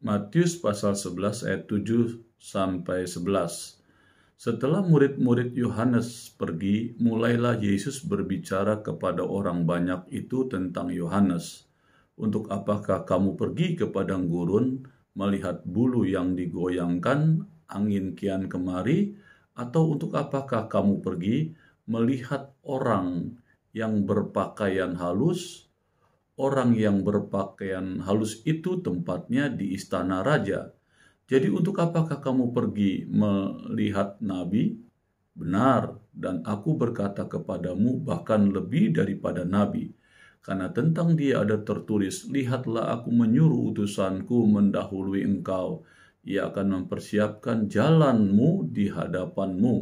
Matius pasal 11 ayat 7 sampai 11. Setelah murid-murid Yohanes pergi, mulailah Yesus berbicara kepada orang banyak itu tentang Yohanes. Untuk apakah kamu pergi ke padang gurun, melihat bulu yang digoyangkan, angin kian kemari, atau untuk apakah kamu pergi melihat orang yang berpakaian halus? Orang yang berpakaian halus itu tempatnya di istana raja. Jadi untuk apakah kamu pergi melihat nabi? Benar, dan aku berkata kepadamu bahkan lebih daripada nabi. Karena tentang dia ada tertulis, lihatlah aku menyuruh utusanku mendahului engkau. Ia akan mempersiapkan jalanmu di hadapanmu.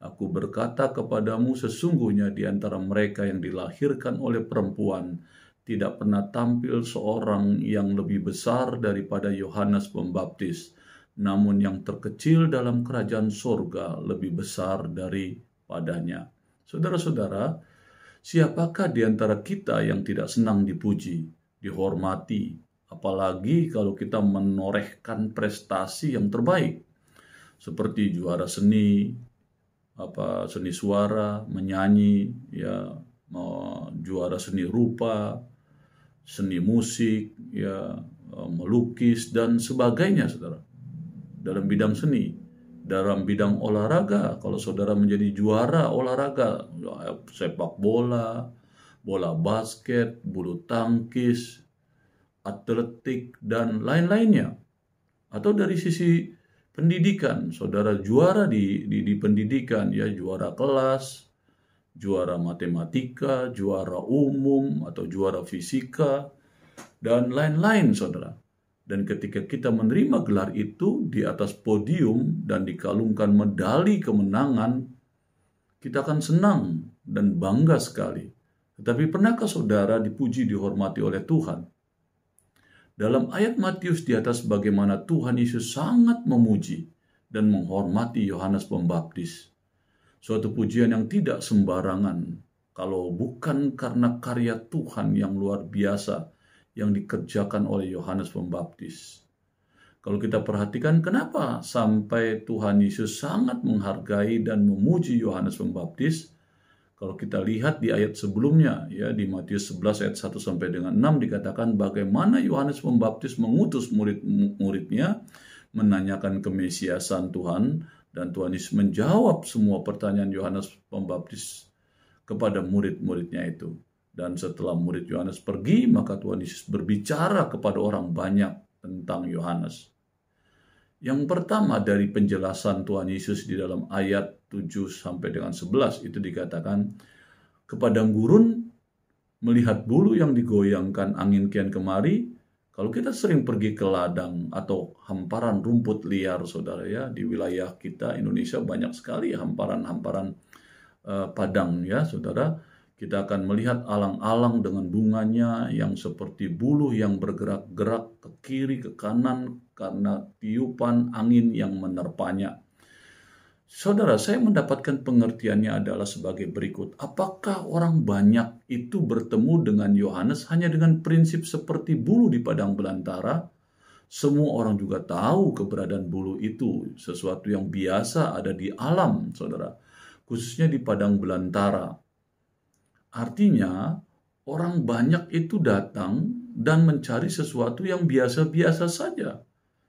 Aku berkata kepadamu, sesungguhnya di antara mereka yang dilahirkan oleh perempuan, tidak pernah tampil seorang yang lebih besar daripada Yohanes Pembaptis. Namun yang terkecil dalam kerajaan surga lebih besar daripadanya. Saudara-saudara, siapakah di antara kita yang tidak senang dipuji, dihormati, apalagi kalau kita menorehkan prestasi yang terbaik, seperti juara seni, seni suara, menyanyi, ya, juara seni rupa, seni musik, ya, melukis dan sebagainya, saudara. Dalam bidang seni, dalam bidang olahraga, kalau saudara menjadi juara olahraga, sepak bola, bola basket, bulu tangkis, atletik, dan lain-lainnya. Atau dari sisi pendidikan, saudara juara di pendidikan, ya, juara kelas, juara matematika, juara umum, atau juara fisika, dan lain-lain, saudara. Dan ketika kita menerima gelar itu di atas podium dan dikalungkan medali kemenangan, kita akan senang dan bangga sekali. Tetapi pernahkah saudara dipuji, dihormati oleh Tuhan? Dalam ayat Matius di atas bagaimana Tuhan Yesus sangat memuji dan menghormati Yohanes Pembaptis. Suatu pujian yang tidak sembarangan, kalau bukan karena karya Tuhan yang luar biasa yang dikerjakan oleh Yohanes Pembaptis. Kalau kita perhatikan kenapa sampai Tuhan Yesus sangat menghargai dan memuji Yohanes Pembaptis, kalau kita lihat di ayat sebelumnya, ya, di Matius 11 ayat 1 sampai dengan 6 dikatakan bagaimana Yohanes Pembaptis mengutus murid-muridnya menanyakan kemesiasan Tuhan, dan Tuhan Yesus menjawab semua pertanyaan Yohanes Pembaptis kepada murid-muridnya itu. Dan setelah murid Yohanes pergi, maka Tuhan Yesus berbicara kepada orang banyak tentang Yohanes. Yang pertama dari penjelasan Tuhan Yesus di dalam ayat 7 sampai dengan 11 itu dikatakan, ke padang gurun melihat bulu yang digoyangkan angin kian kemari. Kalau kita sering pergi ke ladang atau hamparan rumput liar, saudara, ya, di wilayah kita Indonesia banyak sekali hamparan-hamparan padang, ya, saudara. Kita akan melihat alang-alang dengan bunganya yang seperti buluh yang bergerak-gerak ke kiri, ke kanan karena tiupan angin yang menerpanya. Saudara, saya mendapatkan pengertiannya adalah sebagai berikut. Apakah orang banyak itu bertemu dengan Yohanes hanya dengan prinsip seperti buluh di padang belantara? Semua orang juga tahu keberadaan buluh itu, sesuatu yang biasa ada di alam, saudara, khususnya di padang belantara. Artinya, orang banyak itu datang dan mencari sesuatu yang biasa-biasa saja,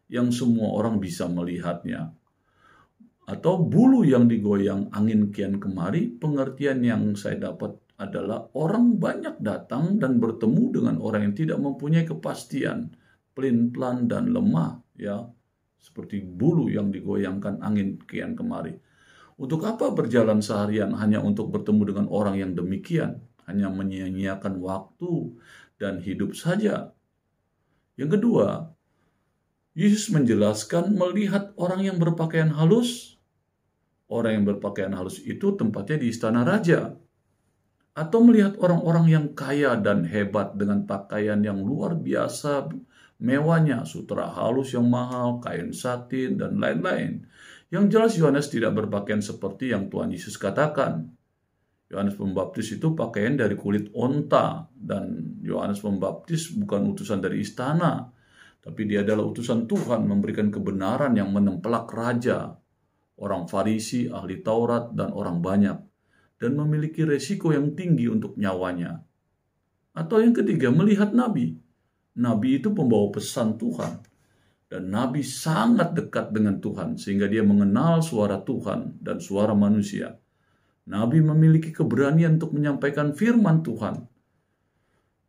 yang semua orang bisa melihatnya. Atau bulu yang digoyang angin kian kemari, pengertian yang saya dapat adalah orang banyak datang dan bertemu dengan orang yang tidak mempunyai kepastian, pelin-pelan dan lemah, ya, seperti bulu yang digoyangkan angin kian kemari. Untuk apa berjalan seharian hanya untuk bertemu dengan orang yang demikian? Hanya menyia-nyiakan waktu dan hidup saja. Yang kedua, Yesus menjelaskan melihat orang yang berpakaian halus. Orang yang berpakaian halus itu tempatnya di istana raja. Atau melihat orang-orang yang kaya dan hebat dengan pakaian yang luar biasa mewahnya, sutra halus yang mahal, kain satin, dan lain-lain. Yang jelas Yohanes tidak berpakaian seperti yang Tuhan Yesus katakan. Yohanes Pembaptis itu pakaian dari kulit onta, dan Yohanes Pembaptis bukan utusan dari istana, Tapi dia adalah utusan Tuhan memberikan kebenaran yang menempelak raja, orang Farisi, ahli Taurat, dan orang banyak, dan memiliki resiko yang tinggi untuk nyawanya. Atau yang ketiga, melihat nabi. Nabi itu pembawa pesan Tuhan. Dan nabi sangat dekat dengan Tuhan, sehingga dia mengenal suara Tuhan dan suara manusia. Nabi memiliki keberanian untuk menyampaikan firman Tuhan.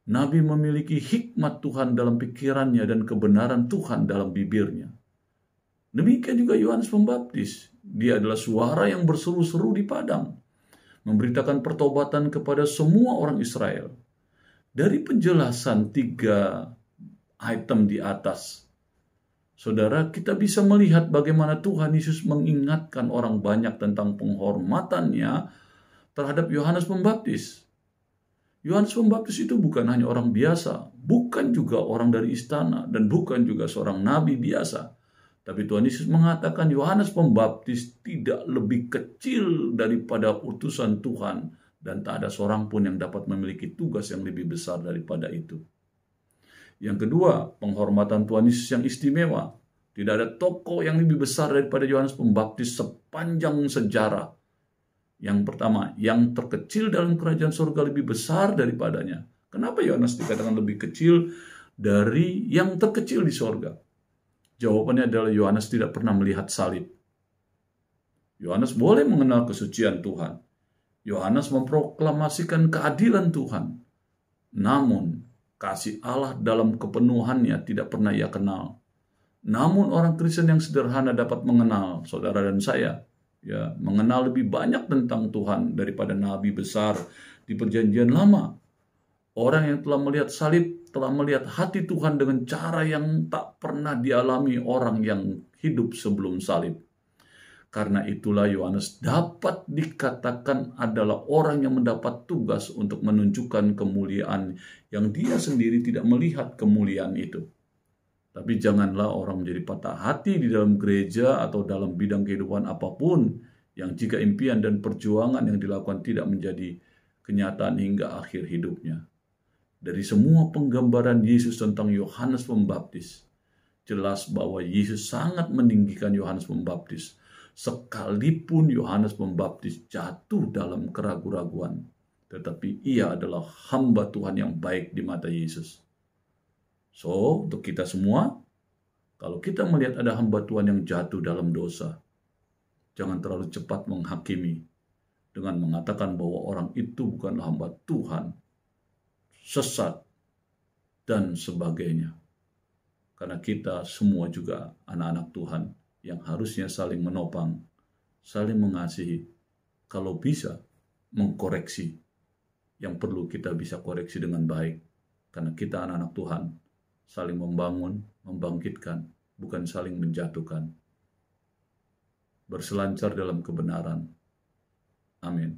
Nabi memiliki hikmat Tuhan dalam pikirannya dan kebenaran Tuhan dalam bibirnya. Demikian juga Yohanes Pembaptis. Dia adalah suara yang berseru-seru di padang, memberitakan pertobatan kepada semua orang Israel. Dari penjelasan 3 item di atas, saudara, kita bisa melihat bagaimana Tuhan Yesus mengingatkan orang banyak tentang penghormatannya terhadap Yohanes Pembaptis. Yohanes Pembaptis itu bukan hanya orang biasa, bukan juga orang dari istana, dan bukan juga seorang nabi biasa. Tapi Tuhan Yesus mengatakan Yohanes Pembaptis tidak lebih kecil daripada utusan Tuhan, dan tak ada seorang pun yang dapat memiliki tugas yang lebih besar daripada itu. Yang kedua, penghormatan Tuhan Yesus yang istimewa. Tidak ada tokoh yang lebih besar daripada Yohanes Pembaptis sepanjang sejarah. Yang pertama, yang terkecil dalam kerajaan surga lebih besar daripadanya. Kenapa Yohanes dikatakan lebih kecil dari yang terkecil di surga? Jawabannya adalah Yohanes tidak pernah melihat salib. Yohanes boleh mengenal kesucian Tuhan. Yohanes memproklamasikan keadilan Tuhan. Namun, kasih Allah dalam kepenuhannya tidak pernah ia kenal. Namun orang Kristen yang sederhana dapat mengenal, saudara dan saya, mengenal lebih banyak tentang Tuhan daripada nabi besar di Perjanjian Lama. Orang yang telah melihat salib telah melihat hati Tuhan dengan cara yang tak pernah dialami orang yang hidup sebelum salib. Karena itulah Yohanes dapat dikatakan adalah orang yang mendapat tugas untuk menunjukkan kemuliaan yang dia sendiri tidak melihat kemuliaan itu. Tapi janganlah orang menjadi patah hati di dalam gereja atau dalam bidang kehidupan apapun yang jika impian dan perjuangan yang dilakukan tidak menjadi kenyataan hingga akhir hidupnya. Dari semua penggambaran Yesus tentang Yohanes Pembaptis, jelas bahwa Yesus sangat meninggikan Yohanes Pembaptis, sekalipun Yohanes Pembaptis jatuh dalam keraguan-raguan, tetapi ia adalah hamba Tuhan yang baik di mata Yesus. So, untuk kita semua, kalau kita melihat ada hamba Tuhan yang jatuh dalam dosa, jangan terlalu cepat menghakimi dengan mengatakan bahwa orang itu bukanlah hamba Tuhan, sesat, dan sebagainya. Karena kita semua juga anak-anak Tuhan yang harusnya saling menopang, saling mengasihi, kalau bisa mengkoreksi. Yang perlu kita bisa koreksi dengan baik, karena kita anak-anak Tuhan, saling membangun, membangkitkan, bukan saling menjatuhkan. Berselancar dalam kebenaran. Amin.